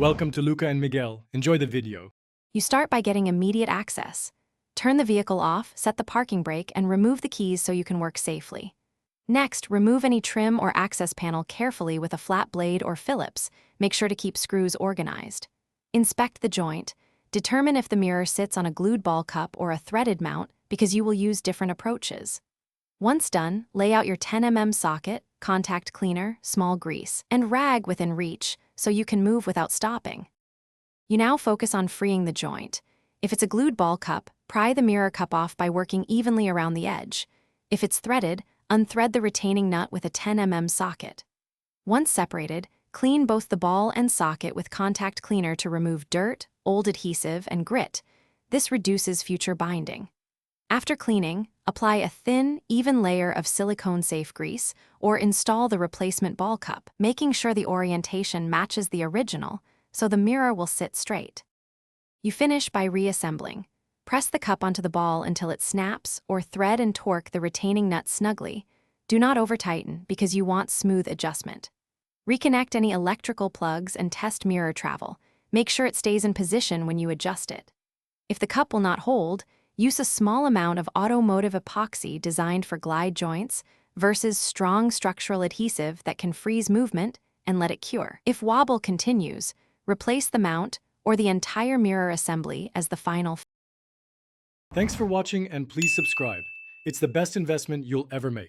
Welcome to Luca and Miguel. Enjoy the video. You start by getting immediate access. Turn the vehicle off, set the parking brake, and remove the keys so you can work safely. Next, remove any trim or access panel carefully with a flat blade or Phillips. Make sure to keep screws organized. Inspect the joint. Determine if the mirror sits on a glued ball cup or a threaded mount because you will use different approaches. Once done, lay out your 10 mm socket, contact cleaner, small grease, and rag within reach so you can move without stopping. You now focus on freeing the joint. If it's a glued ball cup, pry the mirror cup off by working evenly around the edge. If it's threaded, unthread the retaining nut with a 10 mm socket. Once separated, clean both the ball and socket with contact cleaner to remove dirt, old adhesive, and grit. This reduces future binding. After cleaning, apply a thin, even layer of silicone-safe grease or install the replacement ball cup, making sure the orientation matches the original so the mirror will sit straight. You finish by reassembling. Press the cup onto the ball until it snaps or thread and torque the retaining nut snugly. Do not over-tighten because you want smooth adjustment. Reconnect any electrical plugs and test mirror travel. Make sure it stays in position when you adjust it. If the cup will not hold, use a small amount of automotive epoxy designed for glide joints versus strong structural adhesive that can freeze movement and let it cure. If wobble continues, replace the mount or the entire mirror assembly as the final. Thanks for watching and please subscribe. It's the best investment you'll ever make.